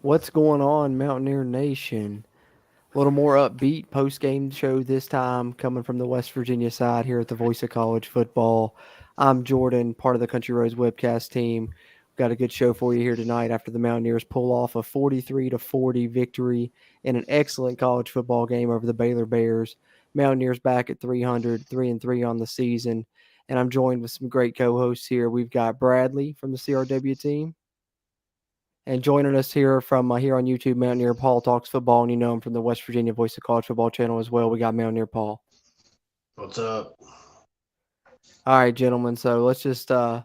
What's going on, Mountaineer Nation? A little more upbeat post-game show this time, coming from the West Virginia side here at the Voice of College Football. I'm Jordan, part of the Country Roads webcast team. We've got a good show for you here tonight after the Mountaineers pull off a 43-40 victory in an excellent college football game over the Baylor Bears. Mountaineers back at 300, 3-3 on the season, and I'm joined with some great co-hosts here. We've got Bradley from the CRW team. And joining us here from here on YouTube, Mountaineer Paul talks football, and you know him from the West Virginia Voice of College Football channel as well. We got Mountaineer Paul. What's up? All right, gentlemen. So let's just, I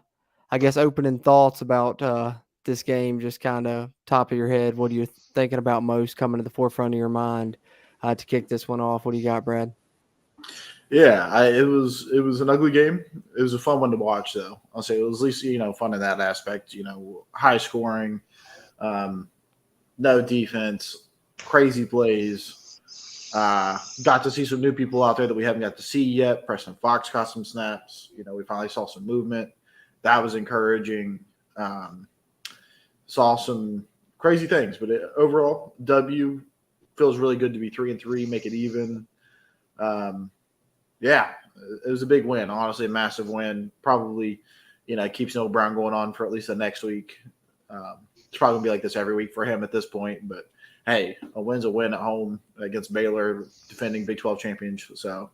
guess, opening thoughts about this game. Just kind of top of your head. What are you thinking about most coming to the forefront of your mind to kick this one off? What do you got, Brad? Yeah, it was an ugly game. It was a fun one to watch, though. I'll say it was at least fun in that aspect. High scoring, no defense, crazy plays. Got to see some new people out there that we haven't got to see yet. Preston Fox got some snaps. We finally saw some movement. That was encouraging. Saw some crazy things, but overall, W feels really good to be 3-3, make it even. Yeah, it was a big win. Honestly, a massive win. Probably, keeps Noah Brown going on for at least the next week. It's probably gonna be like this every week for him at this point. But hey, a win's a win at home against Baylor, defending Big 12 champions. So,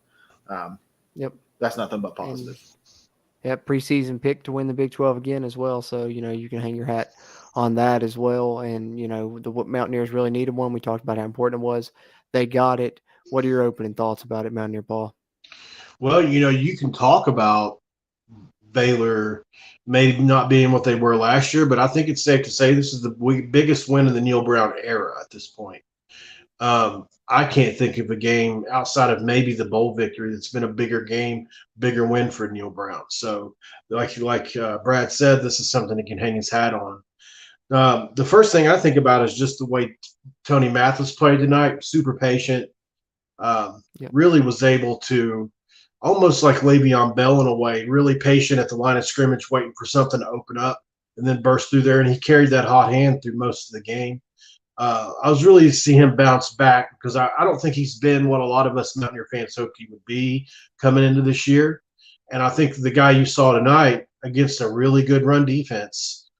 Yep, that's nothing but positive. Yep, preseason pick to win the Big 12 again as well. So you can hang your hat on that as well. And the Mountaineers really needed one. We talked about how important it was. They got it. What are your opening thoughts about it, Mountaineer Paul? Well, you can talk about Baylor maybe not being what they were last year, but I think it's safe to say this is the biggest win in the Neil Brown era at this point. I can't think of a game outside of maybe the bowl victory that's been a bigger game, bigger win for Neil Brown. So, like Brad said, this is something he can hang his hat on. The first thing I think about is just the way Tony Mathis played tonight. Super patient. Yep. Really was able to almost like Le'Veon Bell in a way, really patient at the line of scrimmage, waiting for something to open up and then burst through there. And he carried that hot hand through most of the game. I was really to see him bounce back because I don't think he's been what a lot of us Mountaineer fans hoped he would be coming into this year. And I think the guy you saw tonight against a really good run defense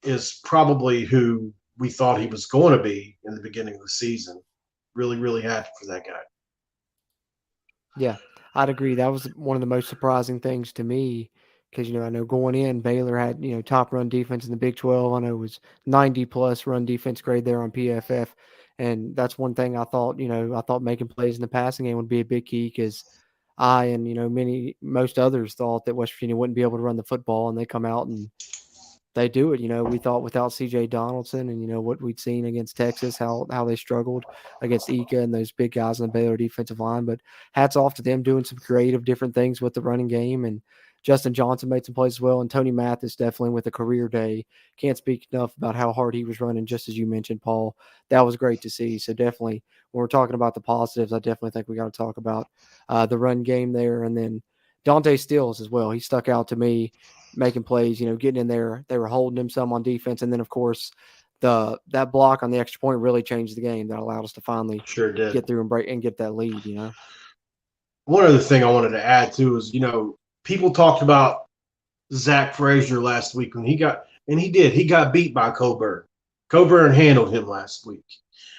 is probably who we thought he was going to be in the beginning of the season. Really, really happy for that guy. Yeah, I'd agree. That was one of the most surprising things to me because, I know going in, Baylor had, top run defense in the Big 12. I know it was 90 plus run defense grade there on PFF. And that's one thing I thought, I thought making plays in the passing game would be a big key because I and, most others thought that West Virginia wouldn't be able to run the football, and they come out and they do it. We thought without C.J. Donaldson and what we'd seen against Texas, how they struggled against Ika and those big guys on the Baylor defensive line. But hats off to them doing some creative, different things with the running game. And Justin Johnson made some plays as well. And Tony Mathis definitely with a career day. Can't speak enough about how hard he was running, just as you mentioned, Paul. That was great to see. So definitely, when we're talking about the positives, I definitely think we got to talk about the run game there, and then Dante Stills as well. He stuck out to me making plays, getting in there. They were holding him some on defense. And then, of course, that block on the extra point really changed the game. That allowed us to finally Sure did. get through and break and get that lead. One other thing I wanted to add too is, people talked about Zach Frazier last week when he got beat by Coburn. Coburn handled him last week.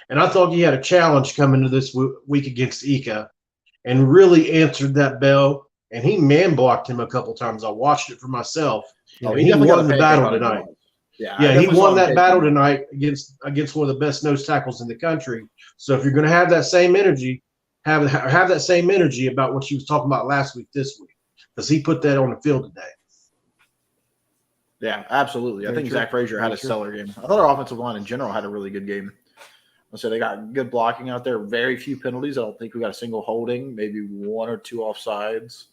And I thought he had a challenge coming to this week against Ika and really answered that bell. And he man blocked him a couple times. I watched it for myself. Oh, And he won the battle tonight. Yeah, he won that battle tonight against one of the best nose tackles in the country. So if you're going to have that same energy, have that same energy about what you was talking about last week, this week, because he put that on the field today. Yeah, absolutely. I think Zach Frazier had a stellar game. I thought our offensive line in general had a really good game. So they got good blocking out there. Very few penalties. I don't think we got a single holding. Maybe one or two offsides.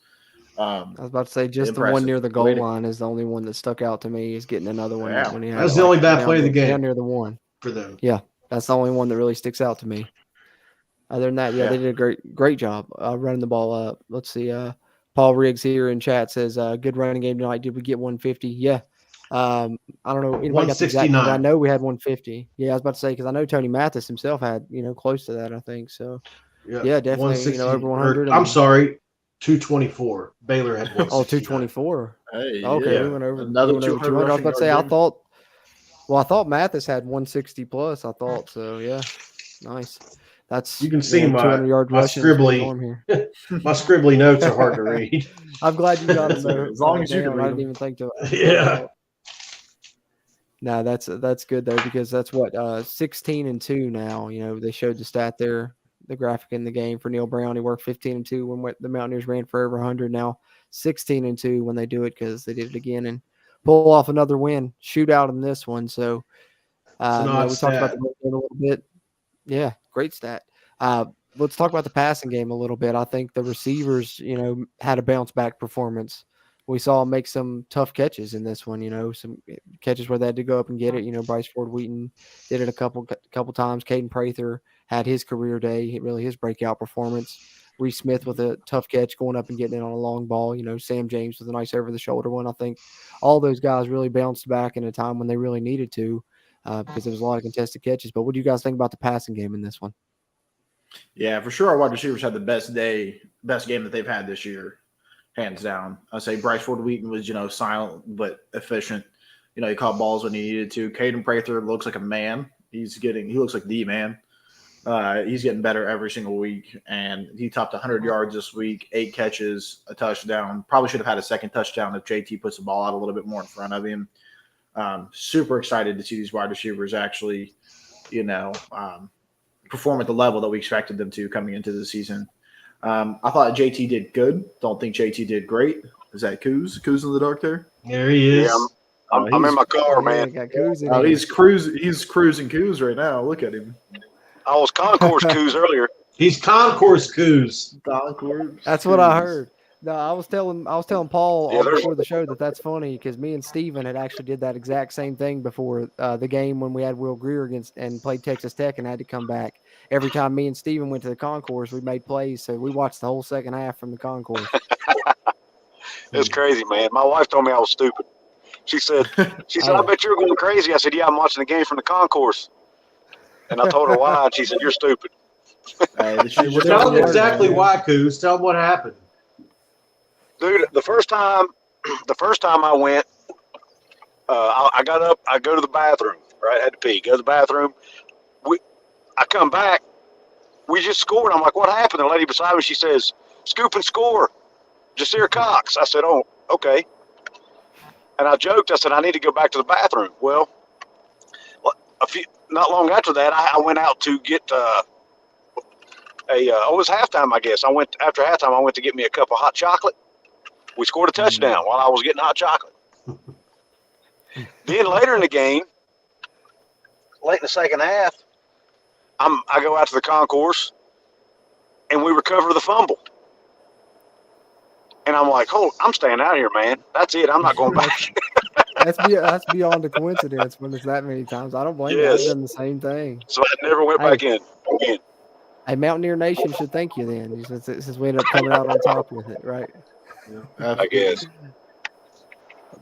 I was about to say just the one near the goal line is the only one that stuck out to me. Is getting another one when he had that's the only bad play of the game down near the one for them. Yeah, that's the only one that really sticks out to me. Other than that, they did a great job running the ball up. Let's see. Paul Riggs here in chat says, "Good running game tonight. Did we get 150? Yeah, I don't know anybody got the exact number. I 169. know we had 150. Yeah, I was about to say because I know Tony Mathis himself had close to that. I think so. Yeah, Yeah, definitely. 160. Over Or 100. I'm And sorry, 224. Baylor had oh, 169. 224. Hey, Okay, yeah, we went over. We another went over 200 200. I was rushing about to yard say. game. I thought Mathis had 160 plus. I thought so. Yeah, nice. That's You can see 200-yard my rushing is pretty scribbly norm here. my scribbly notes are hard to read. I'm glad you got them As long as you can down. I read didn't them. even think to. Yeah. No, that's good though because that's what 16-2 now. They showed the stat there, the graphic in the game for Neil Brown. He worked 15-2 when the Mountaineers ran for over 100. Now 16-2 when they do it because they did it again and pull off another win, shootout in this one. So It's an odd we talked about the stat. run game a little bit. Yeah, great stat. Let's talk about the passing game a little bit. I think the receivers, had a bounce back performance. We saw them make some tough catches in this one. Some catches where they had to go up and get it. Bryce Ford Wheaton did it a couple times. Caden Prather had his career day, really his breakout performance. Reese Smith with a tough catch going up and getting it on a long ball. Sam James with a nice over the shoulder one. I think all those guys really bounced back in a time when they really needed to. Because there was a lot of contested catches. But what do you guys think about the passing game in this one? Yeah, for sure. Our wide receivers had the best game that they've had this year, hands down. I say Bryce Ford Wheaton was, silent but efficient. He caught balls when he needed to. Caden Prather looks like a man. He looks like the man. He's getting better every single week, and he topped 100 yards this week, 8 catches, a touchdown. Probably should have had a second touchdown if JT puts the ball out a little bit more in front of him. Super excited to see these wide receivers actually, perform at the level that we expected them to coming into the season. I thought JT did good. Don't think JT did great. Is that Coos? Coos in the dark there? There he is. Yeah, I'm in my car, man. Got Coos in Oh, here. he's cruising Coos right now. Look at him. I was concourse coos earlier. He's concourse coos. That's what I heard. No, I was telling Paul Yeah, before the show that's funny because me and Steven had actually did that exact same thing before the game when we had Will Greer against and played Texas Tech and had to come back. Every time me and Steven went to the concourse, we made plays, so we watched the whole second half from the concourse. It's crazy, man. My wife told me I was stupid. She said, I bet you're going crazy. I said, yeah, I'm watching the game from the concourse. And I told her why, and she said, you're stupid. Tell them exactly why, Coos. Tell them what happened. Dude, the first time I went, I got up, I go to the bathroom, right? I had to pee, go to the bathroom. I come back, we just scored. I'm like, what happened? The lady beside me, she says, scoop and score. Jasir Cox. I said, oh, okay. And I joked, I said, I need to go back to the bathroom. Well, not long after that, I went out to get it was halftime, I guess. After halftime, I went to get me a cup of hot chocolate. We scored a touchdown while I was getting hot chocolate. Then later in the game, late in the second half, I go out to the concourse, and we recover the fumble. And I'm like, oh, I'm staying out here, man. That's it. I'm not going back. That's beyond a coincidence when it's that many times. I don't blame you. I've done the same thing. So I never went back in again. Hey, Mountaineer Nation should thank you then, since we ended up coming out on top with it, right? Yeah, I guess.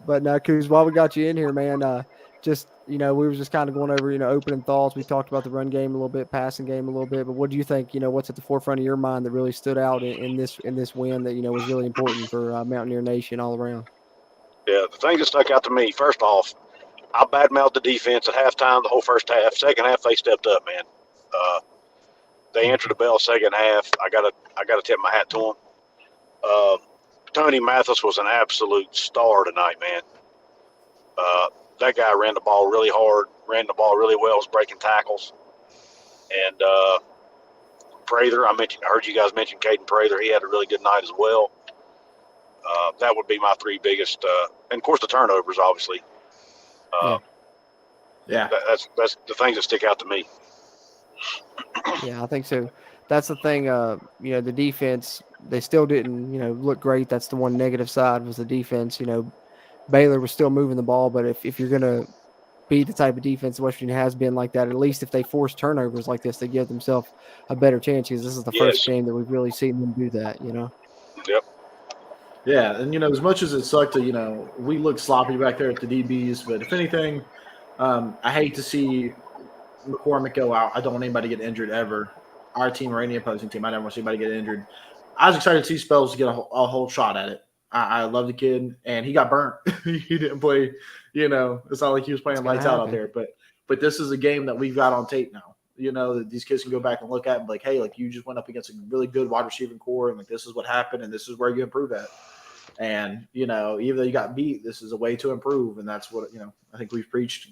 But now, Coos, while we got you in here, man, we were just kind of going over, opening thoughts. We talked about the run game a little bit, passing game a little bit. But what do you think? What's at the forefront of your mind that really stood out in this win that was really important for Mountaineer Nation all around? Yeah, the thing that stuck out to me, first off, I badmouthed the defense at halftime, the whole first half. Second half, they stepped up, man. They answered the bell second half. I gotta tip my hat to them. Tony Mathis was an absolute star tonight, man. That guy ran the ball really hard, ran the ball really well, was breaking tackles. And Prather, I heard you guys mention Caden Prather. He had a really good night as well. That would be my 3 biggest, and of course the turnovers, obviously. That's the things that stick out to me. Yeah, I think so. That's the thing. The defense, they still didn't, look great. That's the one negative side was the defense. Baylor was still moving the ball, but if you're gonna be the type of defense West Virginia has been like that, at least if they force turnovers like this, they give themselves a better chance because this is the first game that we've really seen them do that. Yep. Yeah, and as much as it sucked to, we looked sloppy back there at the DBs, but if anything, I hate to see McCormick go out. I don't want anybody to get injured ever. Our team or any opposing team, I never want to see anybody get injured. I was excited to see Spells get a whole shot at it. I love the kid, and he got burnt. He didn't play. It's not like he was playing lights out there. But this is a game that we've got on tape now. That these kids can go back and look at and be like, hey, like you just went up against a really good wide receiving core, and like this is what happened, and this is where you improve at. And even though you got beat, this is a way to improve, and that's what I think we've preached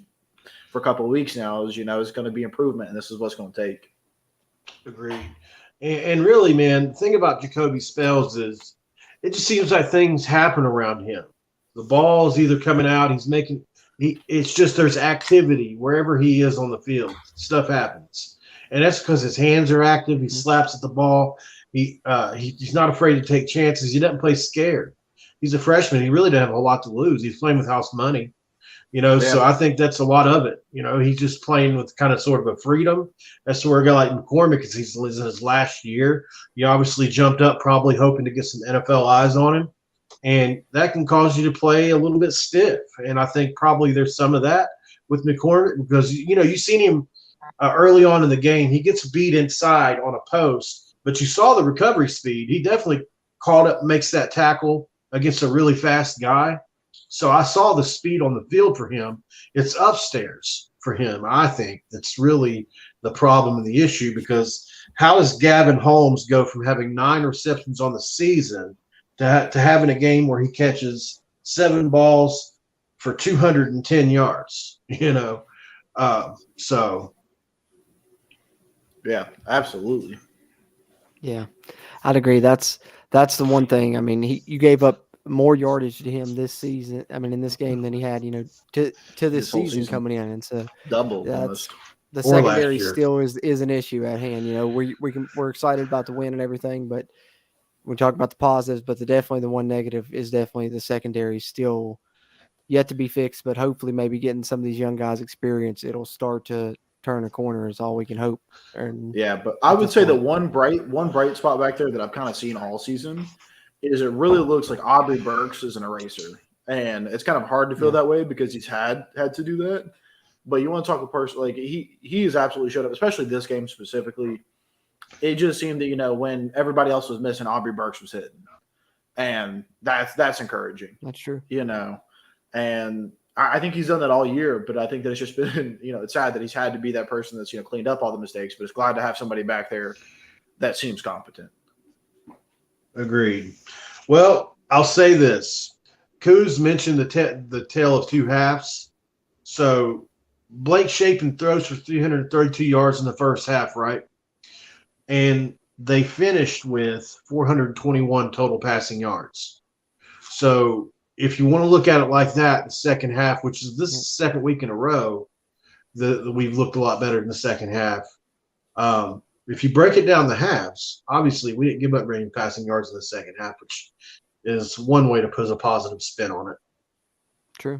for a couple of weeks now. Is it's going to be improvement, and this is what's going to take. Agreed. And really, man, the thing about Jacoby Spells is it just seems like things happen around him. The ball's either coming out, it's just there's activity wherever he is on the field. Stuff happens. And that's because his hands are active. He slaps at the ball. He's not afraid to take chances. He doesn't play scared. He's a freshman. He really doesn't have a lot to lose. He's playing with house money. So I think that's a lot of it. He's just playing with kind of sort of a freedom. That's where a guy like McCormick, because he's in his last year, he obviously jumped up probably hoping to get some NFL eyes on him. And that can cause you to play a little bit stiff. And I think probably there's some of that with McCormick because, you've seen him early on in the game. He gets beat inside on a post, but you saw the recovery speed. He definitely caught up, makes that tackle against a really fast guy. So I saw the speed on the field for him. It's upstairs for him, I think. That's really the problem and the issue because how does Gavin Holmes go from having 9 receptions on the season to having a game where he catches 7 balls for 210 yards, so. Yeah, absolutely. Yeah, I'd agree. That's the one thing. I mean, you gave up more yardage to him this season. I mean, in this game than he had, to this season coming in, and so double almost. The secondary still is an issue at hand. We're excited about the win and everything, but we talk about the positives. But definitely the one negative is definitely the secondary still yet to be fixed. But hopefully, maybe getting some of these young guys experience, it'll start to turn a corner. Is all we can hope. Yeah, but I would say that one bright spot back there that I've kind of seen all season is it really looks like Aubrey Burks is an eraser. And it's kind of hard to feel that way because he's had to do that. But you want to talk a person like he has absolutely showed up, especially this game specifically. It just seemed that, when everybody else was missing, Aubrey Burks was hitting. And that's encouraging. That's true. And I think he's done that all year, but I think that it's just been, it's sad that he's had to be that person that's, cleaned up all the mistakes, but it's glad to have somebody back there that seems competent. Agreed. Well, I'll say this. Kuz mentioned the tale of two halves. So Blake Shapen throws for 332 yards in the first half, right? And they finished with 421 total passing yards. So if you want to look at it like that, the second half, which is this is the second week in a row, we've looked a lot better in the second half. If you break it down the halves, obviously we didn't give up many passing yards in the second half, which is one way to put a positive spin on it. True.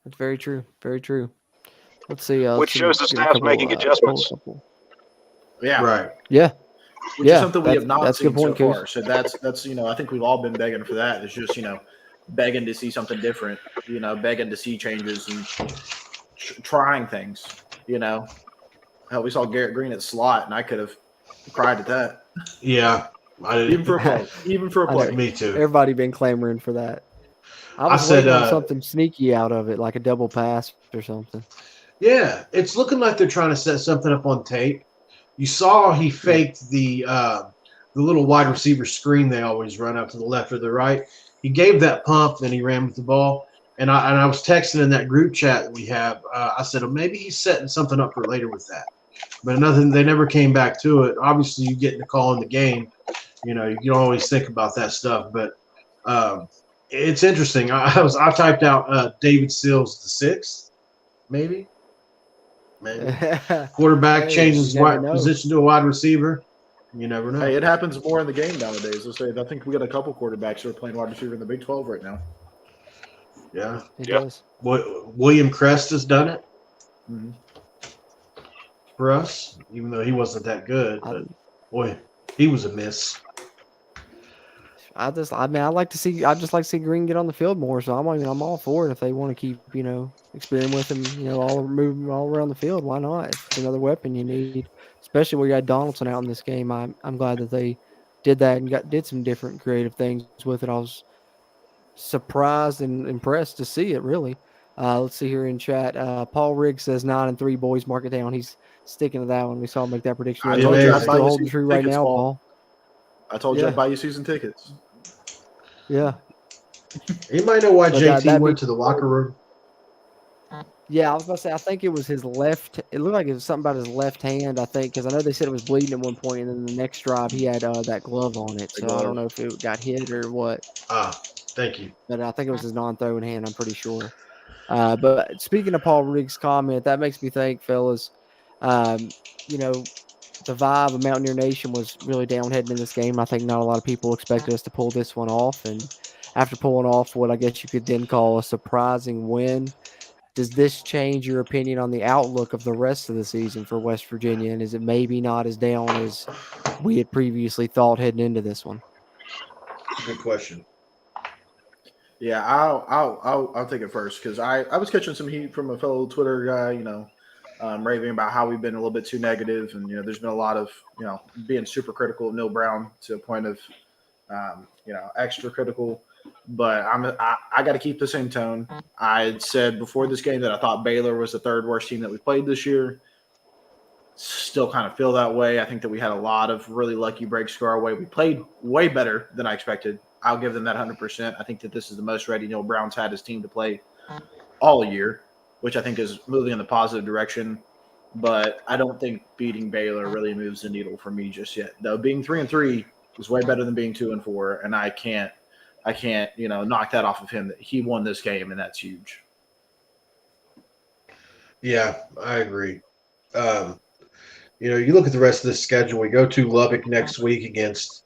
That's very true. Very true. Let's see. Which shows the staff's making adjustments. Yeah. Right. Yeah. Which is something we have not seen so Coach. far. So that's I think we've all been begging for that. It's just, begging to see something different, begging to see changes and trying things, Hell, we saw Garrett Green at slot, and I could have cried at that. Yeah. Even for a play. Me too. Everybody been clamoring for that. I was waiting on something sneaky out of it, like a double pass or something. Yeah, it's looking like they're trying to set something up on tape. You saw he faked the little wide receiver screen they always run up to the left or the right. He gave that pump, then he ran with the ball. And I was texting in that group chat that we have. I said, maybe he's setting something up for later with that. But nothing. They never came back to it. Obviously, you get the call in the game. You don't always think about that stuff. But it's interesting. I typed out David Sills the 6th, maybe. Quarterback changes position to a wide receiver. You never know. Hey, it happens more in the game nowadays. Let's say I think we got a couple quarterbacks who are playing wide receiver in the Big 12 right now. Yeah, he does. William Crest has done it for us, even though he wasn't that good. But boy, he was a miss. I like to see. I just like to see Green get on the field more. So I'm all for it if they want to keep experimenting with him. All move him all around the field. Why not? If it's another weapon you need, especially where you had Donaldson out in this game. I'm glad that they did that and did some different creative things with it. I was surprised and impressed to see it. Really. Let's see here in chat. Paul Riggs says 9-3 boys. Mark it down. He's sticking to that one. We saw him make that prediction. I The told you I'd Amazing. Patriots buy still you holding season true right tickets, now, Paul. Paul. I told you Yeah. I'd buy you season tickets. Yeah. Anybody know why But JT went to the locker room? Yeah, I was about to say, I think it was his left. It looked like it was something about his left hand, I think, because I know they said it was bleeding at one point, and then the next drive he had that glove on it. The So I don't glove. know if it got hit or what, Thank you. but I think it was his non-throwing hand. I'm pretty sure. But speaking of Paul Riggs' comment, that makes me think, fellas, um, you know, the vibe of Mountaineer Nation was really down heading in this game. I think not a lot of people expected us to pull this one off, and after pulling off what I guess you could then call a surprising win. Does this change your opinion on the outlook of the rest of the season for West Virginia? And is it maybe not as down as we had previously thought heading into this one? Good question. Yeah, I'll take it first because I was catching some heat from a fellow Twitter guy, raving about how we've been a little bit too negative, and there's been a lot of being super critical of Neil Brown to a point of extra critical. But I got to keep the same tone. I had said before this game that I thought Baylor was the third worst team that we played this year. Still kind of feel that way. I think that we had a lot of really lucky breaks go our way. We played way better than I expected. I'll give them that 100%. I think that this is the most ready Neil Brown's had his team to play all year, which I think is moving in the positive direction. But I don't think beating Baylor really moves the needle for me just yet. Though being 3-3 is way better than being 2-4, and I can't knock that off of him. That he won this game, and that's huge. Yeah, I agree. You look at the rest of the schedule. We go to Lubbock next week against.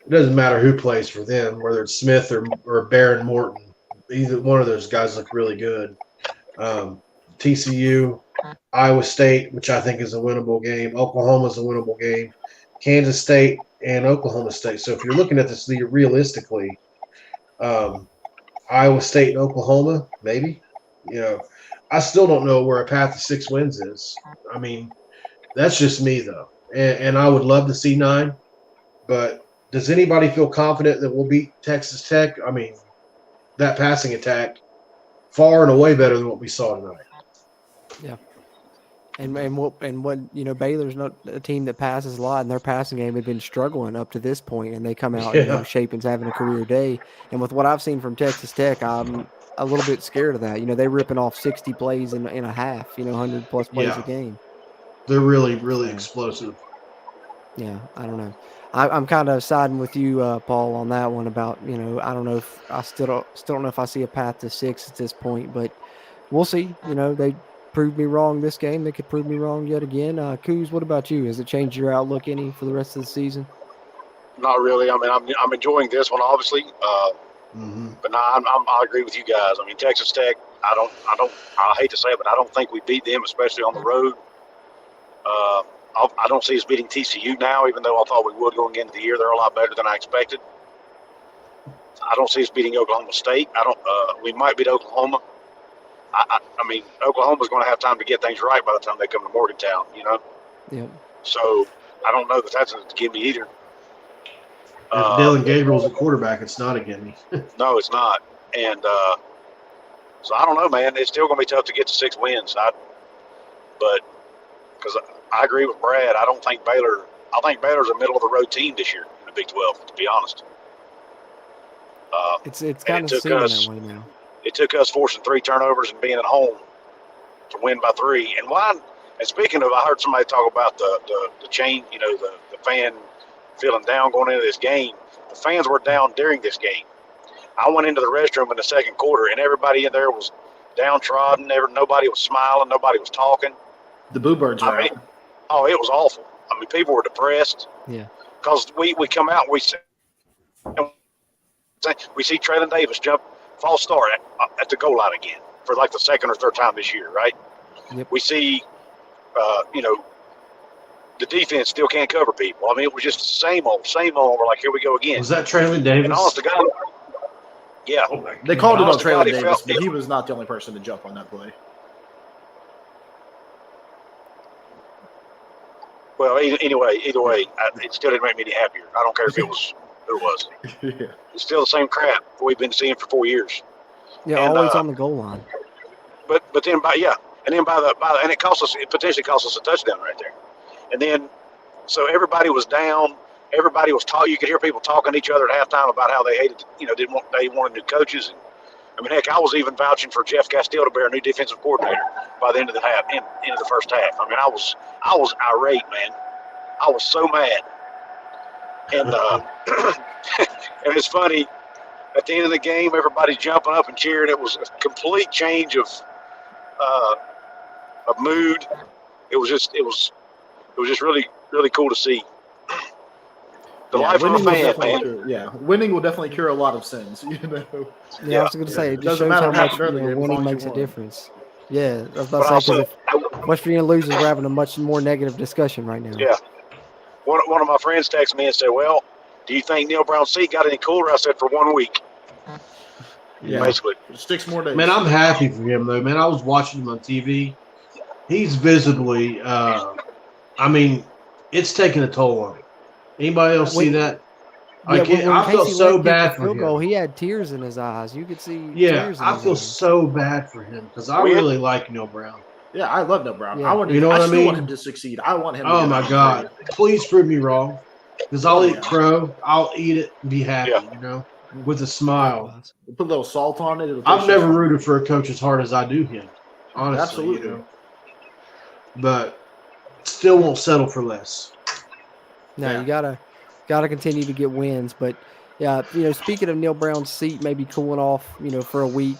It doesn't matter who plays for them, whether it's Smith or Baron Morton. Either one of those guys look really good. TCU, Iowa State, which I think is a winnable game. Oklahoma's a winnable game. Kansas State and Oklahoma State. So if you're looking at this realistically, Iowa State and Oklahoma, maybe. I still don't know where a path to 6 wins is. I mean, that's just me though, and I would love to see 9. But does anybody feel confident that we'll beat Texas Tech? I mean, that passing attack far and away better than what we saw tonight. Yeah. And Baylor's not a team that passes a lot, and their passing game had been struggling up to this point, and they come out, Shapen's having a career day. And with what I've seen from Texas Tech, I'm a little bit scared of that. They're ripping off 60 plays in a half, 100-plus plays a game. They're really, really explosive. Yeah, I don't know. I'm kind of siding with you, Paul, on that one about, I don't know if I still don't know if I see a path to 6 at this point, but we'll see. They proved me wrong this game. They could prove me wrong yet again. Coos, what about you? Has it changed your outlook any for the rest of the season? Not really. I mean, I'm enjoying this one, obviously. But no, I agree with you guys. I mean, Texas Tech. I hate to say it, but I don't think we beat them, especially on the road. I don't see us beating TCU now, even though I thought we would going into the year. They're a lot better than I expected. I don't see us beating Oklahoma State. We might beat Oklahoma. I mean, Oklahoma's going to have time to get things right by the time they come to Morgantown, Yeah. So I don't know that that's a gimme either. If Dylan Gabriel's a quarterback, it's not a gimme. No, it's not. And so I don't know, man. It's still going to be tough to get to 6 wins. But because I agree with Brad, I think Baylor's a middle of the road team this year in the Big 12. To be honest, it's kind of seeming that way now. It took us forcing 3 turnovers and being at home to win by 3. And why? And speaking of, I heard somebody talk about the chain. The fan feeling down going into this game. The fans were down during this game. I went into the restroom in the second quarter, and everybody in there was downtrodden. Nobody was smiling. Nobody was talking. The Boo Birds were out. Oh, it was awful. I mean, people were depressed. Yeah. Because we come out and we see Traylon Davis jump false start at the goal line again for like the second or third time this year, right? Yep. We see, the defense still can't cover people. I mean, it was just the same old. We're like, here we go again. Was that Traylon Davis? And honest to God, yeah. Oh my They God. called it on Honest to God, Traylon it Davis, felt- but he was not the only person to jump on that play. Well, anyway, either way, it still didn't make me any happier. I don't care if it was who it was. Yeah. It's still the same crap we've been seeing for 4 years. Yeah, And, always on the goal line. But then by the and it potentially cost us a touchdown right there. And then so everybody was down. Everybody was talking. You could hear people talking to each other at halftime about how they hated, they wanted new coaches. And I mean, heck, I was even vouching for Jeff Castile to bear a new defensive coordinator by the end of the first half. I mean, I was irate, man. I was so mad. And and it's funny. At the end of the game, everybody's jumping up and cheering. It was a complete change of mood. It was just really, really cool to see. The life of a winning will fan, definitely man. winning will definitely cure a lot of sins. Yeah, I was going to say, it just Doesn't shows matter how what much happened during the game, as winning long as makes you a won. difference. Yeah, I was But about to say, also, because if West Virginia loses, we're having a much more negative discussion right now. yeah. One of my friends texted me and said, "Well, do you think Neil Brown's seat got any cooler?" I said, "For 1 week, Yeah. basically." 6 more days. Man, I'm happy for him though. Man, I was watching him on TV. He's visibly, I mean, it's taking a toll on him. Anybody else see that? Yeah, when I feel Casey so Lake kicked bad the for field goal, him. he had tears in his eyes. You could see Yeah, tears in I his feel eyes. so bad for him because I When- really like Neil Brown. Yeah, I love Neil Brown. Yeah. I You know what I still want mean? him to succeed. I want him. Oh to my get God! Please prove me wrong, because I'll eat crow. I'll eat it and be happy. Yeah. You know, with a smile. Put a little salt on it. It'll I've taste never just rooted for a coach as hard as I do him. Honestly, Absolutely. you know. But still won't settle for less. No, Yeah. you gotta continue to get wins. But yeah, speaking of Neil Brown's seat maybe cooling off, for a week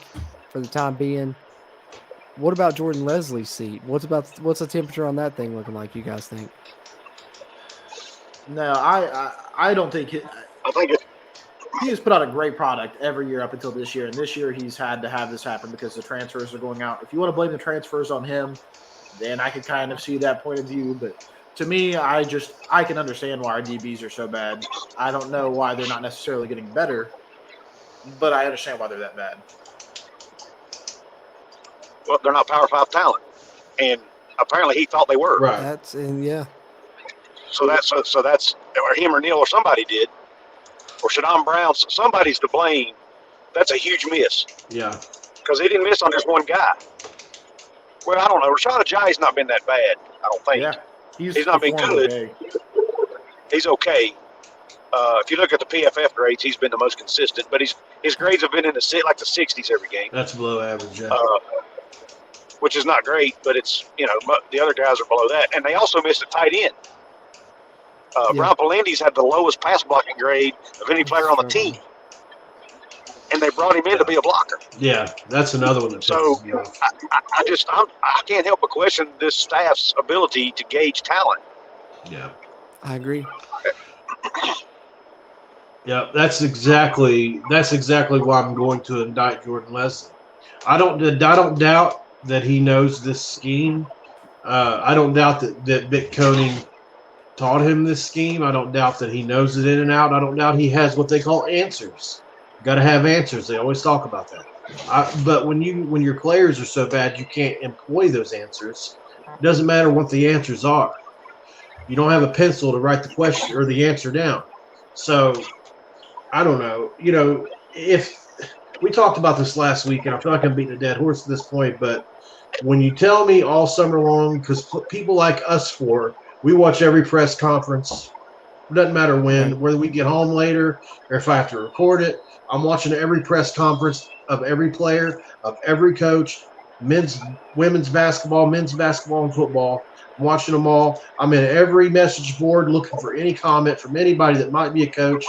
for the time being. What about Jordan Leslie's seat? What's the temperature on that thing looking like? You guys think? No, I don't think I think he has put out a great product every year up until this year, and this year he's had to have this happen because the transfers are going out. If you want to blame the transfers on him, then I could kind of see that point of view. But to me, I can understand why our DBs are so bad. I don't know why they're not necessarily getting better, but I understand why they're that bad. well, they're not Power 5 talent, and apparently he thought they were. Right. Yeah. So that's or him or Neil or somebody did, or Shadon Brown. Somebody's to blame. That's a huge miss Yeah. because he didn't miss on just one guy. Well, I don't know. Rashad Ajayi's not been that bad. I don't think. Yeah, He's not been performed good. okay. He's okay. If you look at the PFF grades, he's been the most consistent, but his grades have been in the 60s every game, That's below average. Yeah. which is not great. But it's the other guys are below that, and they also missed a tight end. Brian Palandi's had the lowest pass blocking grade of any player on the team, and they brought him in to be a blocker. Yeah, that's another one that So pisses me off. I can't help but question this staff's ability to gauge talent. Yeah. I agree. Yeah, that's exactly why I'm going to indict Jordan Leslie. I don't doubt that he knows this scheme. I don't doubt that Vic Koenig taught him this scheme. I don't doubt that he knows it in and out. I don't doubt he has what they call answers. Got to have answers. They always talk about that. But when your players are so bad you can't employ those answers, it doesn't matter what the answers are. You don't have a pencil to write the question or the answer down. So I don't know. If we talked about this last week, and I feel like I'm beating a dead horse at this point, but when you tell me all summer long, because people like us we watch every press conference. It doesn't matter when, whether we get home later or if I have to record it. I'm watching every press conference of every player, of every coach, women's basketball, and football. I'm watching them all. I'm in every message board looking for any comment from anybody that might be a coach,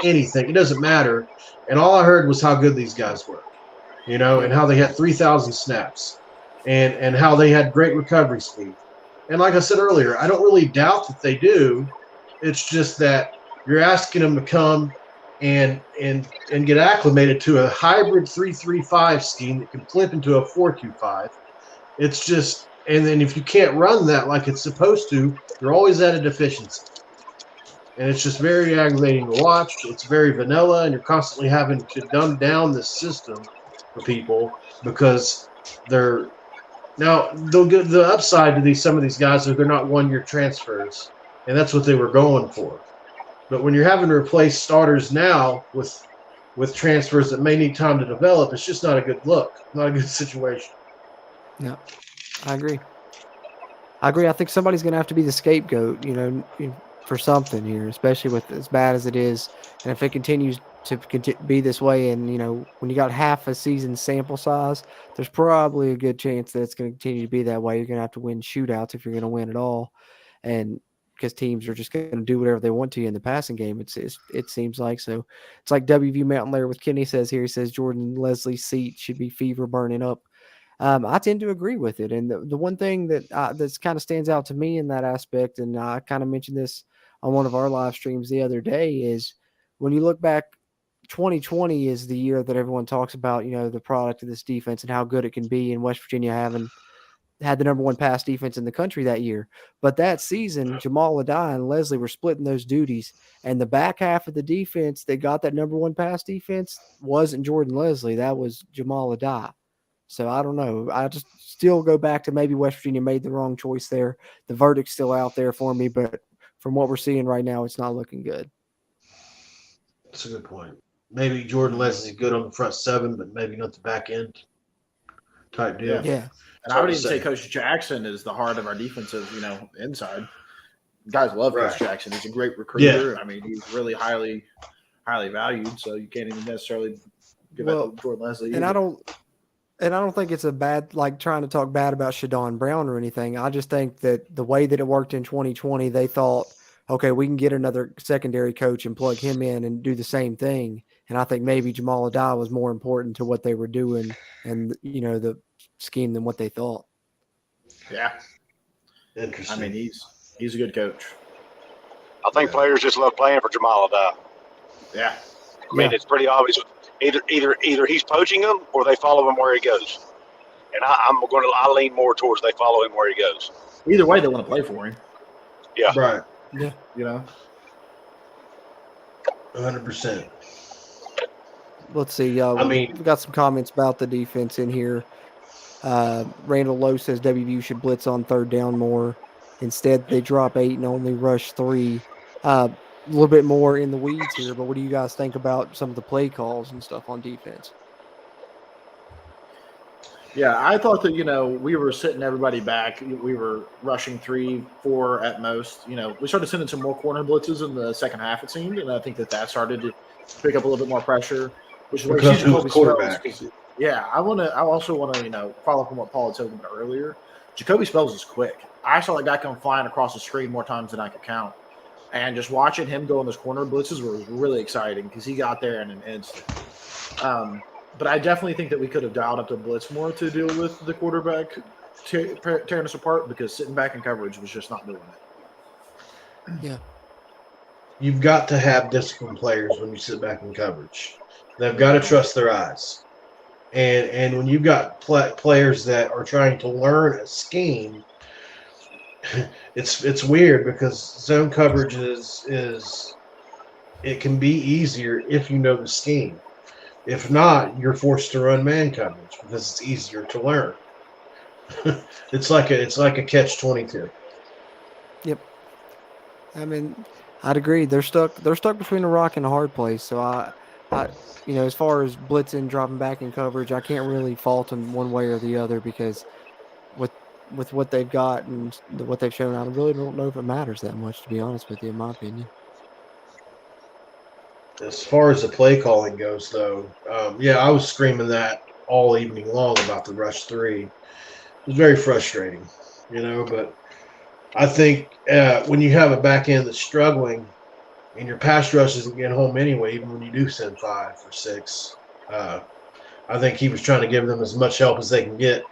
anything. It doesn't matter. And all I heard was how good these guys were, and how they had 3,000 snaps and how they had great recovery speed. And like I said earlier, I don't really doubt that they do. It's just that you're asking them to come and get acclimated to a hybrid 3-3-5 scheme that can flip into a 4-2-5. It's just And then if you can't run that like it's supposed to, you're always at a deficiency. And it's just very aggravating to watch. It's very vanilla, and you're constantly having to dumb down the system for people because they're now they'll get the upside to some of these guys are they're not 1-year transfers, and that's what they were going for. But when you're having to replace starters now with transfers that may need time to develop, it's just not a good look, not a good situation. Yeah, I agree. I think somebody's going to have to be the scapegoat, for something here, especially with as bad as it is. And if it continues to be this way, and when you got half a season sample size, there's probably a good chance that it's going to continue to be that way. You're going to have to win shootouts if you're going to win at all, and because teams are just going to do whatever they want to you in the passing game. It seems like so. It's like WV Mountain Lair with Kenny says here. He says Jordan Leslie's seat should be fever burning up. I tend to agree with it. And the one thing that's kind of stands out to me in that aspect, and I kind of mentioned this on one of our live streams the other day, is when you look back, 2020 is the year that everyone talks about, the product of this defense and how good it can be, and West Virginia having had the number one pass defense in the country that year. But that season, Jamal Adai and Leslie were splitting those duties. And the back half of the defense that got that number one pass defense wasn't Jordan Leslie. That was Jamal Adai. So I don't know. I just still go back to maybe West Virginia made the wrong choice there. The verdict's still out there for me, but from what we're seeing right now, it's not looking good. That's a good point. Maybe Jordan Leslie's good on the front seven, but maybe not the back end type deal. Yeah. And I would even say Coach Jackson is the heart of our defensive, inside. Guys love Coach Jackson. He's a great recruiter. Yeah. I mean, he's really highly valued, so you can't even necessarily give up to Jordan Leslie. And I don't think it's a bad, like trying to talk bad about Shadon Brown or anything. I just think that the way that it worked in 2020, they thought, okay, we can get another secondary coach and plug him in and do the same thing. And I think maybe Jamal Adai was more important to what they were doing and, the scheme than what they thought. Yeah. Interesting. I mean, he's a good coach. I think players just love playing for Jamal Adai. Yeah. I mean, it's pretty obvious. Either he's poaching them or they follow him where he goes. And I lean more towards they follow him where he goes. Either way, they want to play for him. Yeah. Right. Yeah. 100%. Let's see. We've got some comments about the defense in here. Randall Lowe says WVU should blitz on third down more. Instead, they drop 8 and only rush 3. A little bit more in the weeds here, but what do you guys think about some of the play calls and stuff on defense? Yeah, I thought that, we were sitting everybody back. We were rushing 3, 4 at most. We started sending some more corner blitzes in the second half, it seemed, and I think that started to pick up a little bit more pressure, which is what Jacoby quarterback. Yeah, I also want to, follow up on what Paul had said about earlier. Jacoby Spells is quick. I saw that guy come flying across the screen more times than I could count. And just watching him go on those corner blitzes was really exciting because he got there in an instant. But I definitely think that we could have dialed up the blitz more to deal with the quarterback tearing us apart because sitting back in coverage was just not doing it. Yeah. You've got to have disciplined players when you sit back in coverage. They've got to trust their eyes. And when you've got players that are trying to learn a scheme, it's weird because zone coverage is it can be easier if you know the scheme. If not, you're forced to run man coverage because it's easier to learn. It's like a catch-22. Yep. I mean, I'd agree. They're stuck between a rock and a hard place. So I as far as blitzing, dropping back in coverage, I can't really fault them one way or the other because with what they've got and what they've shown, I really don't know if it matters that much, to be honest with you, in my opinion. As far as the play calling goes, though, I was screaming that all evening long about the rush 3. It was very frustrating, but I think when you have a back end that's struggling and your pass rush isn't getting home anyway, even when you do send 5 or 6, I think he was trying to give them as much help as they can get.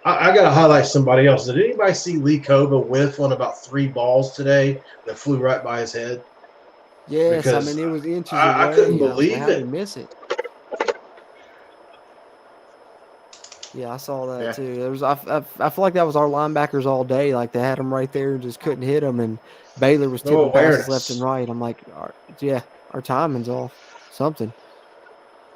I got to highlight somebody else. Did anybody see Lee Kova whiff on about 3 balls today that flew right by his head? Yes, Because it was inches away. I couldn't believe How it. did he miss it? Yeah, I saw that Yeah. too. There was I feel like that was our linebackers all day. Like they had them right there and just couldn't hit them. And Baylor was No tipping passes left and awareness. right. I'm like, our timing's off. Something.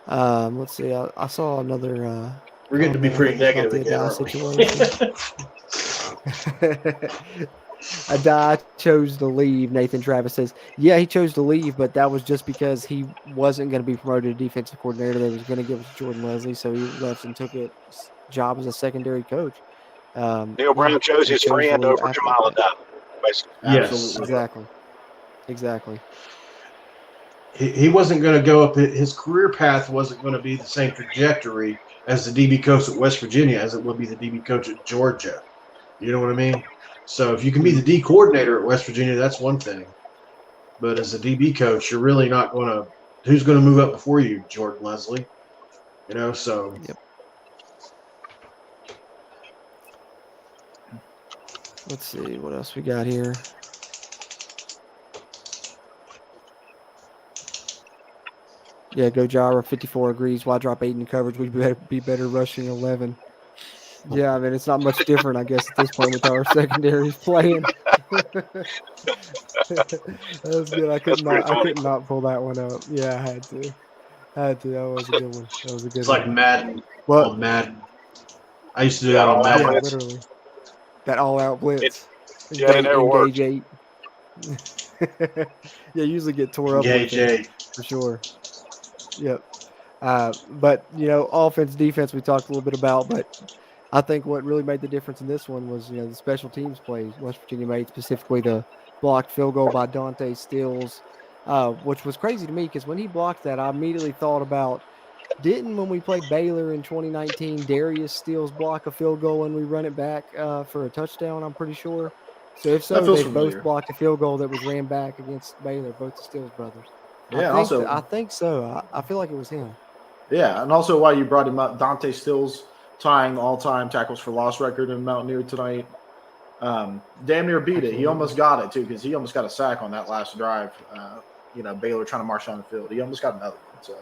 Let's see. I saw another We're getting to be comment, I pretty think it was about negative the again, Adai aren't situation. Adai chose to leave. Nathan Travis says, yeah, he chose to leave, but that was just because he wasn't going to be promoted to defensive coordinator. They was going to give it to Jordan Leslie, so he left and took a job as a secondary coach. Neil Yeah, Brown chose he his chose to friend leave over after the Jamal fact. Adai, basically. Yes. Absolutely. Exactly. He wasn't going to go up. His career path wasn't going to be the same trajectory as the DB coach at West Virginia as it would be the DB coach at Georgia. You know what I mean? So if you can be the D coordinator at West Virginia, that's one thing. But as a DB coach, you're really not going to. Who's going to move up before you, Jordan Leslie? You know, so. Yep. Let's see what else we got here. Yeah, Go Jara 54 agrees. Why drop 8 in coverage? We'd be better rushing 11. Yeah, I mean it's not much different, I guess, at this point with how our secondary's playing. That was good. I That's pretty funny. couldn't not pull that one up. Yeah, I had to. That was a good one. That was a good It's one. like Madden. Well, On Madden. I used to do Yeah, that on all out Madden. yeah, blitz. literally. That all-out blitz. Yeah, it never worked. Engage 8. Yeah, usually get tore up Engage with it, 8. for sure. Yep. But, offense, defense we talked a little bit about, but I think what really made the difference in this one was, the special teams plays West Virginia made, specifically the blocked field goal by Dante Stills, which was crazy to me because when he blocked that, I immediately thought about, when we played Baylor in 2019, Darius Stills block a field goal and we run it back for a touchdown, I'm pretty sure. So if That so, feels they both familiar. blocked a field goal that was ran back against Baylor, both the Stills brothers. Yeah, I think so. I feel like it was him. Yeah, and also while you brought him up, Dante Stills tying all-time tackles for loss record in Mountaineer tonight. Damn near beat it. He almost got it too because he almost got a sack on that last drive. Baylor trying to march down the field. He almost got another one. So,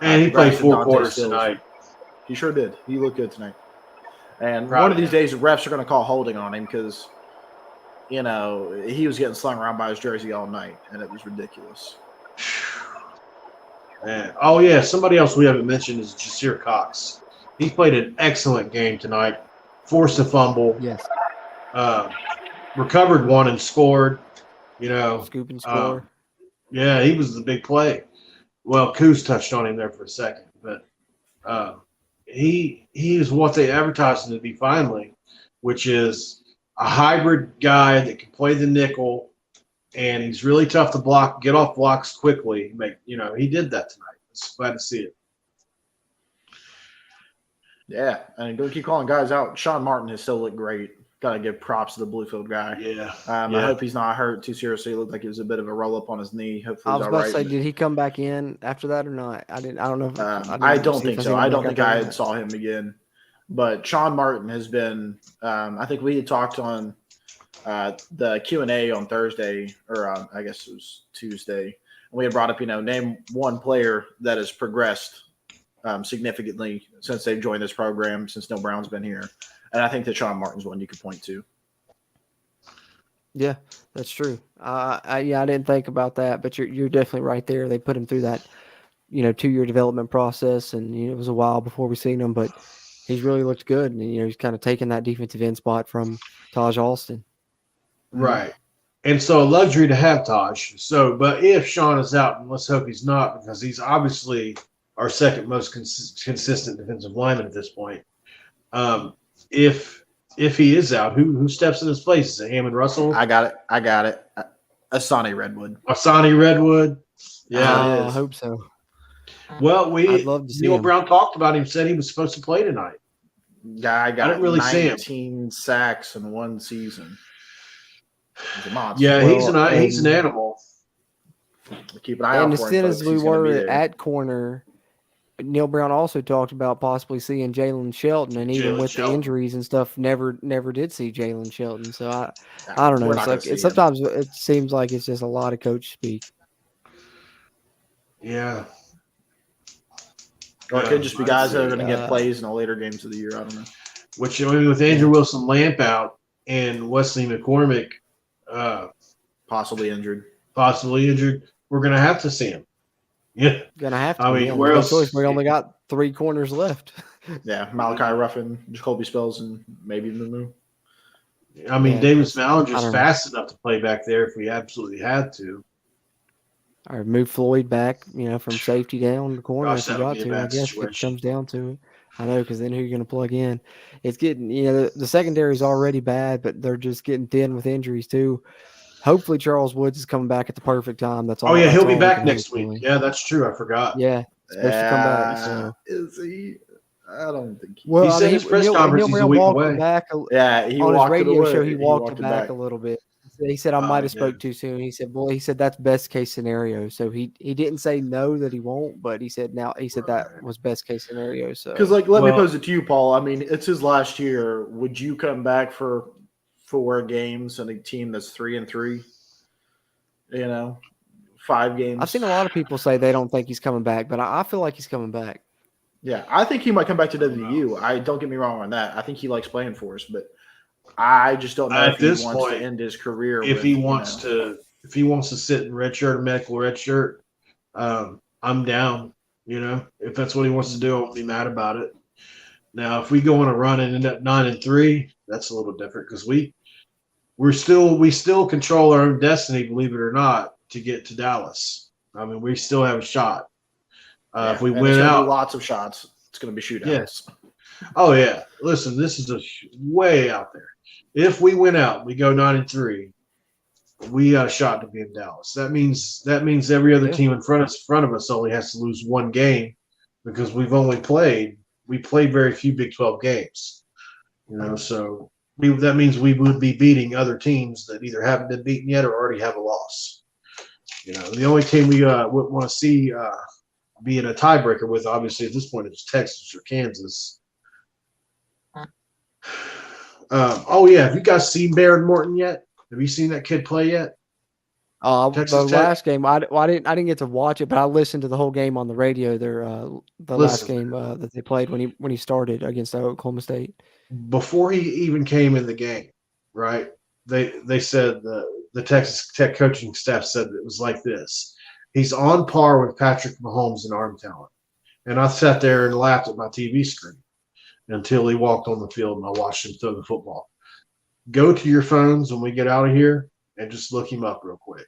And he played congrats to 4 Dante quarters Stills. tonight. He sure did. He looked good tonight. And Proud one of of these him. days, the refs are going to call holding on him because, he was getting slung around by his jersey all night, and it was ridiculous. Man. Oh, yeah. Somebody else we haven't mentioned is Jasir Cox. He played an excellent game tonight. Forced a fumble. Yes. Recovered one and scored. Scoop and score. Yeah, he was the big play. Well, Coos touched on him there for a second, but he is what they advertised him to be finally, which is a hybrid guy that can play the nickel, and he's really tough to block, get off blocks quickly. He did that tonight. It's glad to see it. Yeah, and don't keep calling guys out. Sean Martin has still looked great. Got to give props to the Bluefield guy. Yeah. I hope he's not hurt too seriously. It looked like it was a bit of a roll up on his knee. Hopefully, I he's was all about right. to say, did he come back in after that or not? I don't know. I don't think I so. I don't think I saw him again. But Sean Martin has been. I think we had talked on the Q&A on Thursday, or I guess it was Tuesday. And we had brought up, name one player that has progressed significantly since they've joined this program, since Neil Brown's been here. And I think that Sean Martin's one you could point to. Yeah, that's true. I didn't think about that, but you're definitely right there. They put him through that, 2-year development process, and it was a while before we seen him, but he's really looked good, and he's kind of taken that defensive end spot from Taj Alston. Right. And so a luxury to have Taj. So, but if Sean is out, and let's hope he's not, because he's obviously our second most consistent defensive lineman at this point. If he is out, who steps in his place? Is it Hammond Russell? I got it. Asani Redwood. Asani Redwood. Yeah, I hope so. Well, I'd love to see Neil him. Brown talked about him. Said he was supposed to play tonight. Guy got I didn't really see him. 19 sacks in one season. He's a monster. Yeah, Well, he's an animal. Keep an eye out And for as him, soon as folks. we He's gonna be were there. at corner, Neil Brown also talked about possibly seeing Jalen Shelton, and even Jalen with Shelton. the injuries and stuff, never did see Jalen Shelton. So I don't know. We're It's not like gonna see sometimes it seems like it's just a lot of coach speak. Yeah. Or it could just be guys that are going to get Uh, plays in the later games of the year. I don't know. Which, I mean, with Andrew Wilson Lamp out and Wesley McCormick Possibly injured. possibly injured, we're going to have to see him. Yeah. Gonna have to. I mean, Yeah, where there's no else? choice. We only got 3 corners left. Yeah, Malachi Ruffin, Jacoby Spells, and maybe Mumu. I mean, Yeah, Davis 'cause I Ballinger's don't know. fast enough to play back there if we absolutely had to. Or move Floyd back, from safety down the corner Gosh, if you that would got be a to. I bad guess if it situation. comes down to it. I know, because then who are you going to plug in? It's getting, the secondary is already bad, but they're just getting thin with injuries too. Hopefully, Charles Woods is coming back at the perfect time. That's all. Oh, yeah, That's he'll be all we back can next hope, week. really. Yeah, that's true. I forgot. Yeah, supposed to come back. So, Is he? I don't think he. well, He I said mean, his press conference he's a week walked it away. back Yeah, he on his walked it radio away. show. He walked walked it back a little bit. He said, I might have Yeah. spoke too soon. He said, well, that's best case scenario. So he didn't say no that he won't, but he said that was best case scenario. So Because, let me Well- pose it to you, Paul. I mean, it's his last year. Would you come back for 4 games and a team that's 3-3? 5 games. I've seen a lot of people say they don't think he's coming back, but I feel like he's coming back. Yeah, I think he might come back to WU. Don't get me wrong on that. I think he likes playing for us, but I just don't know At if he this wants point, to end his career. If he wants to sit in red shirt, medical red shirt, I'm down. If that's what he wants to do, I won't be mad about it. Now, if we go on a run and end up 9-3, that's a little different because we still control our own destiny, believe it or not, to get to Dallas. I mean, we still have a shot. If we win out, lots of shots. It's going to be shootouts. Yes. Oh yeah. Listen, this is way out there. If we win out, we go 9-3. We got a shot to be in Dallas. That means every other team in front of us only has to lose 1 game because we played very few Big 12 games. So that means we would be beating other teams that either haven't been beaten yet or already have a loss. The only team we would want to see be in a tiebreaker with, obviously at this point, it's Texas or Kansas. Oh yeah, have you guys seen Baron Morton yet? Have you seen that kid play yet? The last game, I didn't get to watch it, but I listened to the whole game on the radio. Last game that they played when he started against Oklahoma State. Before he even came in the game, right? They said the Texas Tech coaching staff said it was like this. He's on par with Patrick Mahomes in arm talent. And I sat there and laughed at my TV screen until he walked on the field and I watched him throw the football. Go to your phones when we get out of here and just look him up real quick.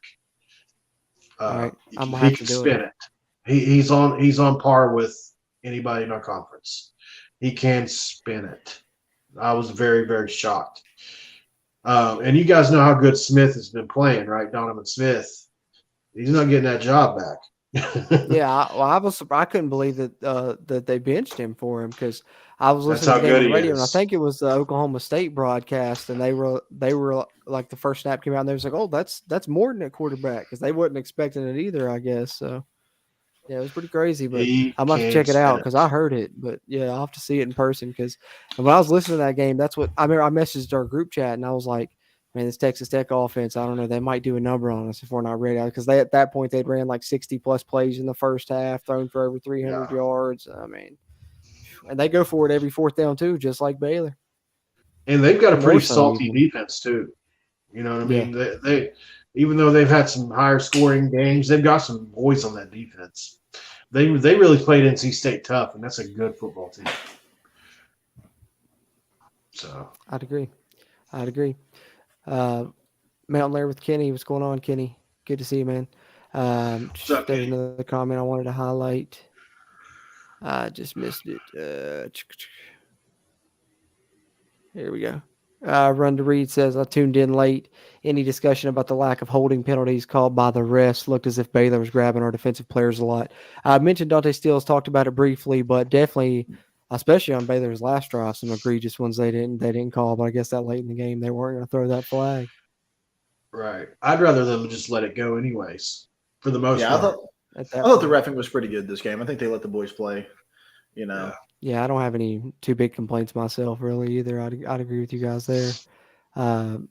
All right, I'm gonna He have can to do spin it. He's on par with anybody in our conference. He can spin it. I was very, very shocked. And you guys know how good Smith has been playing, right? Donovan Smith. He's not getting that job back. Yeah, I was surprised. I couldn't believe that they benched him for him because I was That's listening how to the game on good the he radio, and I is. think it was the Oklahoma State broadcast, and they were like the first snap came out, and they was like, "Oh, that's Morton at quarterback," because they wasn't expecting it either, I guess. So yeah, it was pretty crazy, but I'm about to check it out because I heard it. But yeah, I'll have to see it in person because when I was listening to that game, that's what I remember. I messaged our group chat, and I was like, man, this Texas Tech offense, I don't know. They might do a number on us if we're not ready. Because at that point, they'd ran like 60-plus plays in the first half, thrown for over 300 yards. I mean, and they go for it every 4th down, too, just like Baylor. And they've got a pretty so salty even. defense, too. You know what I mean? They even though they've had some higher scoring games, they've got some boys on that defense. They really played NC State tough, and that's a good football team. So I'd agree. Mountain Lair with Kenny. What's going on, Kenny? Good to see you, man. What's up, there's Kenny? another comment I wanted to highlight. I just missed it. Here we go. Run to Read says, I tuned in late. Any discussion about the lack of holding penalties called by the refs looked as if Baylor was grabbing our defensive players a lot. I mentioned Dante Stills, talked about it briefly, but definitely, especially on Baylor's last drive, some egregious ones they didn't call, but I guess that late in the game they weren't going to throw that flag. right, I'd rather them just let it go anyways. For the most part. I thought the reffing was pretty good this game. I think they let the boys play. Yeah, I don't have any too big complaints myself, really, either. I'd agree with you guys there. Mountain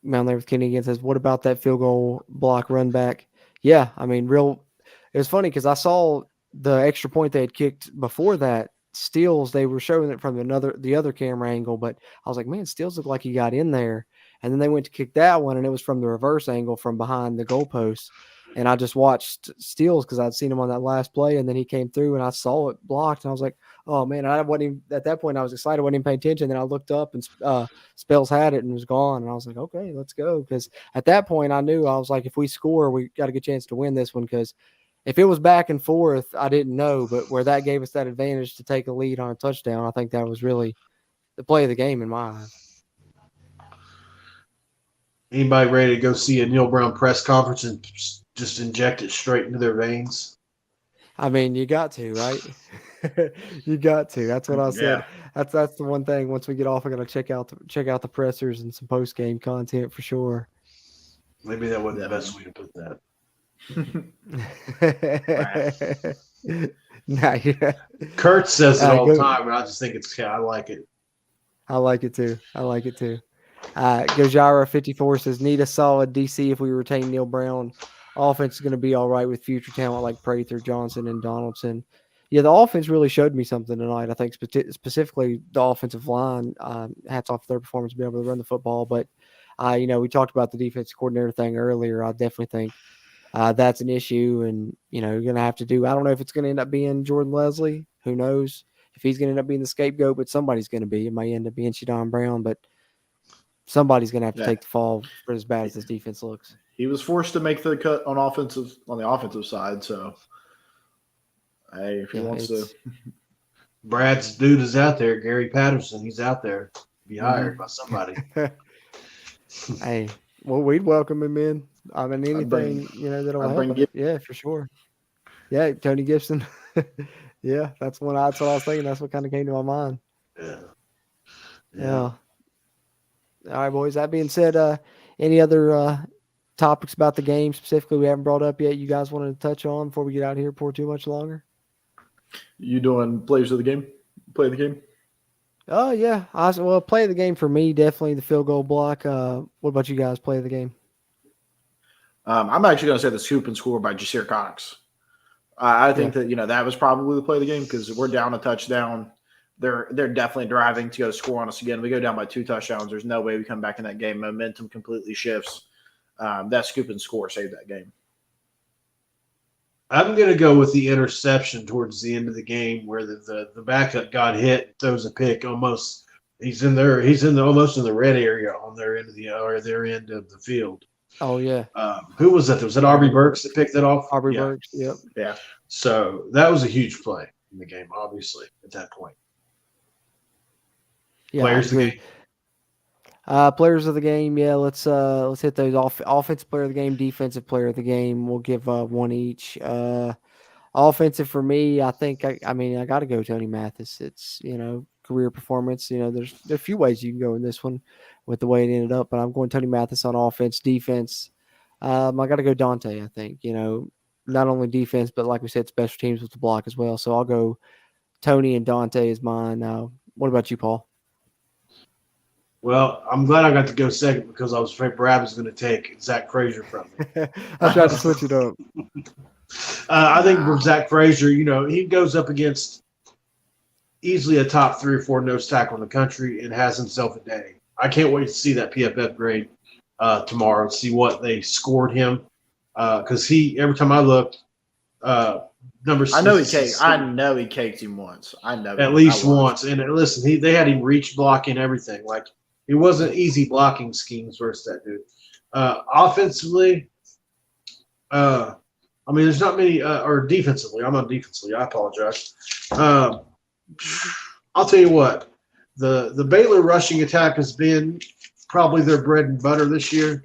Lair with Kenny again says, what about that field goal block run back? Yeah, I mean, it was funny because I saw the extra point they had kicked before that, Steals, they were showing it from the other camera angle, but I was like, man, Steals looked like he got in there. And then they went to kick that one, and it was from the reverse angle from behind the goalpost. And I just watched Steals because I'd seen him on that last play, and then he came through, and I saw it blocked, and I was like, oh man, I wasn't even, at that point I was excited, I wasn't even paying attention. Then I looked up, and Spells had it and was gone, and I was like, okay, let's go. Because at that point I knew, I was like, if we score, we got a good chance to win this one. Because if it was back and forth, I didn't know, but where that gave us that advantage to take a lead on a touchdown, I think that was really the play of the game in my eyes. Anybody ready to go see a Neil Brown press conference and just inject it straight into their veins? I mean, you got to, right? You got to. That's what I said. Yeah. That's the one thing. Once we get off, I got to check out the pressers and some post game content for sure. Maybe that wasn't the best way to put that. Nah, yeah. Kurt says it all the time, and I just think I like it. I like it too. Gojira 54 says, need a solid DC if we retain Neil Brown. Offense is going to be all right with future talent like Prather, Johnson, and Donaldson. Yeah, the offense really showed me something tonight. I think specifically the offensive line. Hats off to their performance to be able to run the football. But, we talked about the defensive coordinator thing earlier. I definitely think that's an issue. And, you're going to have to I don't know if it's going to end up being Jordan Leslie. Who knows if he's going to end up being the scapegoat, but somebody's going to be. It might end up being Shadon Brown, but somebody's going to have to take the fall for as bad as this defense looks. He was forced to make the cut on the offensive side. So, hey, if he wants to, Brad's dude is out there. Gary Patterson, he's out there. Be hired by somebody. Hey, well, we'd welcome him in. I mean, anything that'll help. Yeah, for sure. Yeah, Tony Gibson. Yeah, that's what I was thinking. That's what kind of came to my mind. Yeah. All right, boys. That being said, any other topics about the game specifically we haven't brought up yet you guys wanted to touch on before we get out of here for too much longer? You doing players of the game? Play the game? Oh, yeah. Play of the game for me, definitely the field goal block. What about you guys, play of the game? I'm actually going to say the scoop and score by Jasir Cox. I think that, that was probably the play of the game because we're down a touchdown. They're definitely driving to go score on us again. We go down by 2 touchdowns. There's no way we come back in that game. Momentum completely shifts. That scoop and score saved that game. I'm going to go with the interception towards the end of the game where the backup got hit, throws a pick almost. He's almost in the red area on their end of the field. Oh, yeah. Who was that? Was it Aubrey Burks that picked that off? Aubrey Burks, yep. Yeah. So that was a huge play in the game, obviously, at that point. Yeah, players of the game. Players of the game, yeah. Let's hit those. Offensive player of the game, defensive player of the game. We'll give one each. Offensive for me, I think. I got to go Tony Mathis. It's career performance. There's a few ways you can go in this one with the way it ended up, but I'm going Tony Mathis on offense. Defense, I got to go Dante. I think not only defense, but like we said, special teams with the block as well. So I'll go Tony and Dante is mine. What about you, Paul? Well, I'm glad I got to go second because I was afraid Brad was going to take Zach Frazier from me. I tried to switch it up. I think for Zach Frazier, he goes up against easily a top 3 or 4 nose tackle in the country and has himself a day. I can't wait to see that PFF grade tomorrow and see what they scored him because every time I looked, number 6. I know he caked him once. I know at least once. And listen, they had him reach blocking everything. Like it wasn't easy blocking schemes versus that dude. Offensively, there's not many. Or defensively, I'm on defensively. I apologize. I'll tell you what. The Baylor rushing attack has been probably their bread and butter this year.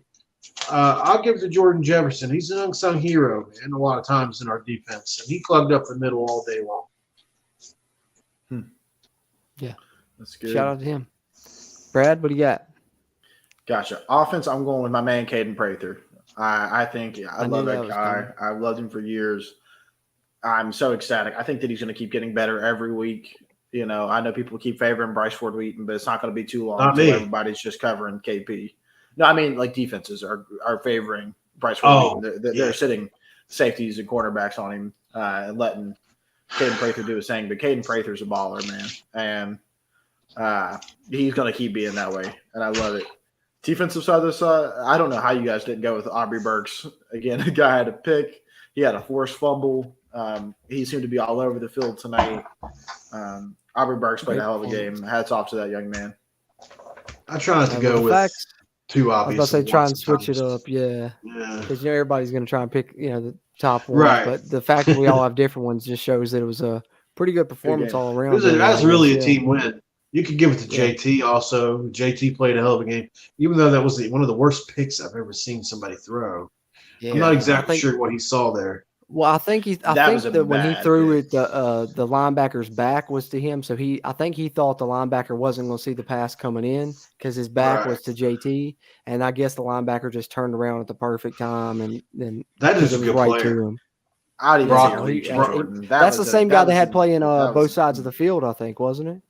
I'll give it to Jordan Jefferson. He's an unsung hero, man, a lot of times in our defense. And he plugged up the middle all day long. Yeah. That's good. Shout out to him. Brad, what do you got? Gotcha. Offense, I'm going with my man, Caden Prather. I think I love that guy. I've loved him for years. I'm so ecstatic. I think that he's going to keep getting better every week. I know people keep favoring Bryce Ford Wheaton, but it's not going to be too long until everybody's just covering KP. No, I mean, like defenses are favoring Bryce Ford Wheaton. They're sitting safeties and cornerbacks on him and letting Caden Prather do his thing, but Caden Prather's a baller, man, and he's going to keep being that way, and I love it. Defensive side of this, I don't know how you guys didn't go with Aubrey Burks. Again, the guy had a pick. He had a forced fumble. He seemed to be all over the field tonight. Aubrey Burks played a hell of a game. Hats off to that young man. I try not to go with too obvious. I was about to say try and switch it up, yeah. Because everybody's going to try and pick the top ones, right? But the fact that we all have different ones just shows that it was a pretty good performance all around. That's really a team win. You could give it to JT also. JT played a hell of a game, even though that was one of the worst picks I've ever seen somebody throw. Yeah, I'm not exactly sure what he saw there. Well, I think that when he threw it, the linebacker's back was to him. So I think he thought the linebacker wasn't going to see the pass coming in because his back was to JT, and I guess the linebacker just turned around at the perfect time, and then that is a good right player. to him. I'd even That's the same guy they had playing both sides of the field, I think, wasn't it?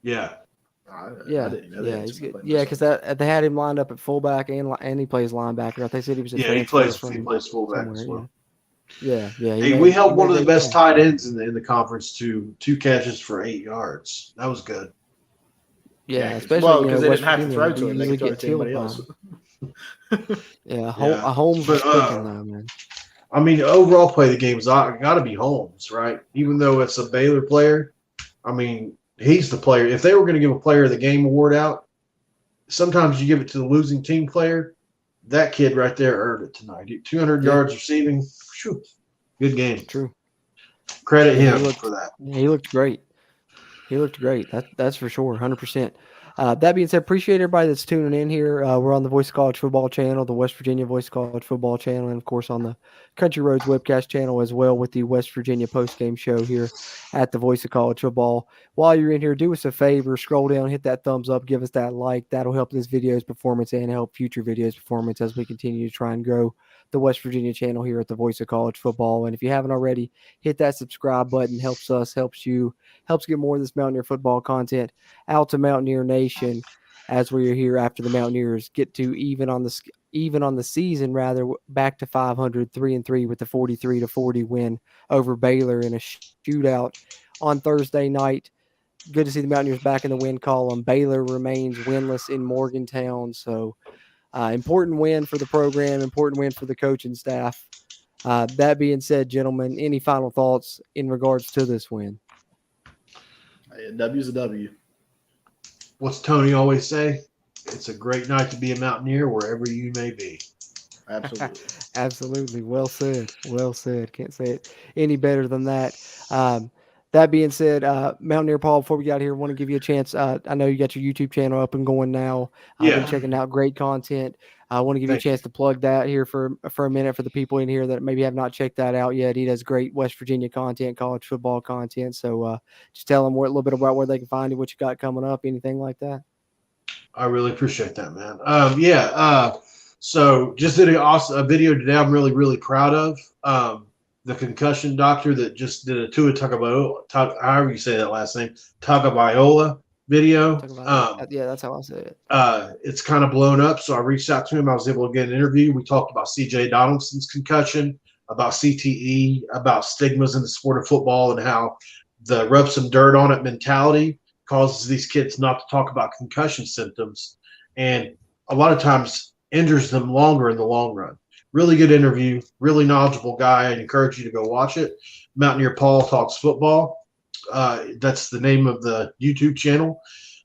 Yeah. He's good. Yeah, because they had him lined up at fullback and he plays linebacker. They said he was a he plays fullback as well. Yeah. Hey, we held one of the best tight ends in the conference to 2 catches for 8 yards. That was good. Yeah, especially because they didn't have to throw to him; they could throw to anybody else. Holmes was cooking though, man. I mean, overall play of the game is got to be Holmes, right? Even though it's a Baylor player, I mean. He's the player. If they were going to give a player of the game award out, sometimes you give it to the losing team player. That kid right there earned it tonight. 200 yards receiving. Whew, good game. True. Credit him for that. He looked great. That's for sure, 100%. That being said, appreciate everybody that's tuning in here. We're on the Voice of College Football channel, the West Virginia Voice of College Football channel, and, of course, on the Country Roads webcast channel as well with the West Virginia postgame show here at the Voice of College Football. While you're in here, do us a favor, scroll down, hit that thumbs up, give us that like. That'll help this video's performance and help future videos' performance as we continue to try and grow the West Virginia channel here at the Voice of College Football. And if you haven't already, hit that subscribe button. Helps us, helps you, helps get more of this Mountaineer football content out to Mountaineer Nation as we are here after the Mountaineers get to even on the season, rather, back to 500, 3-3 with the 43-40 win over Baylor in a shootout on Thursday night. Good to see the Mountaineers back in the win column. Baylor remains winless in Morgantown, so important win for the program, important win for the coaching staff. That being said, gentlemen, any final thoughts in regards to this win? W's a W. What's Tony always say? It's a great night to be a Mountaineer wherever you may be. Absolutely. Absolutely. Well said. Well said. Can't say it any better than that. That being said, Mountaineer Paul, before we got here, I want to give you a chance. I know you got your YouTube channel up and going now. I've been checking out great content. I want to give you a chance to plug that here for a minute for the people in here that maybe have not checked that out yet. He does great West Virginia content, college football content. So just tell them a little bit about where they can find you, what you got coming up, anything like that. I really appreciate that, man. So just did a video today I'm really, really proud of. The concussion doctor that just did a Tua Tagovailoa, however you say that last name, Tagovailoa video. Yeah, that's how I say it. It's kind of blown up, so I reached out to him. I was able to get an interview. We talked about C.J. Donaldson's concussion, about CTE, about stigmas in the sport of football, and how the rub some dirt on it mentality causes these kids not to talk about concussion symptoms, and a lot of times injures them longer in the long run. Really good interview, really knowledgeable guy. I'd encourage you to go watch it. Mountaineer Paul Talks Football. That's the name of the YouTube channel.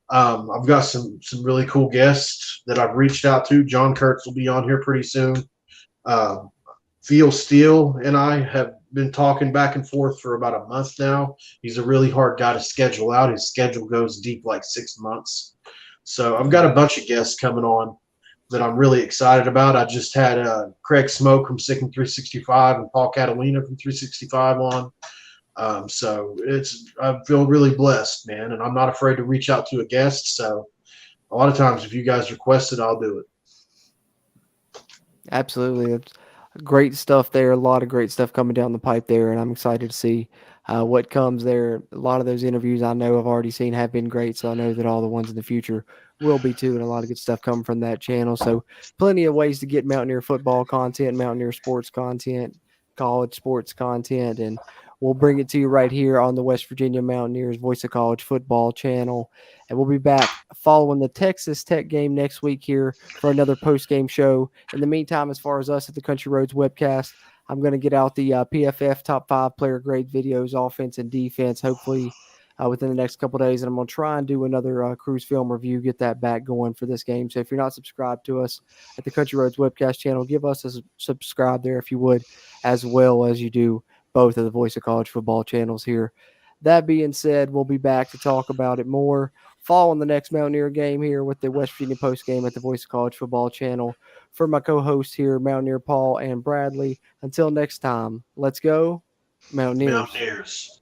I've got some really cool guests that I've reached out to. John Kurtz will be on here pretty soon. Phil Steele and I have been talking back and forth for about a month now. He's a really hard guy to schedule out. His schedule goes deep like 6 months. So I've got a bunch of guests coming on that I'm really excited about. I just had Craig Smoke from Sick and 365 and Paul Catalina from 365 on. So I feel really blessed, man, and I'm not afraid to reach out to a guest. So a lot of times if you guys request it, I'll do it. Absolutely. It's great stuff there. A lot of great stuff coming down the pipe there, and I'm excited to see what comes there. A lot of those interviews I know I've already seen have been great, so I know that all the ones in the future will be too, and a lot of good stuff coming from that channel. So plenty of ways to get Mountaineer football content, Mountaineer sports content, college sports content, and we'll bring it to you right here on the West Virginia Mountaineers Voice of College Football channel. And we'll be back following the Texas Tech game next week here for another post-game show. In the meantime, as far as us at the Country Roads webcast, I'm going to get out the PFF top 5 player grade videos, offense and defense, hopefully within the next couple of days. And I'm going to try and do another cruise film review, get that back going for this game. So if you're not subscribed to us at the Country Roads webcast channel, give us a subscribe there if you would, as well as you do both of the Voice of College Football channels here. That being said, we'll be back to talk about it more following the next Mountaineer game here with the West Virginia post game at the Voice of College Football channel. For my co-hosts here, Mountaineer Paul and Bradley, until next time, let's go Mountaineers. Mountaineers.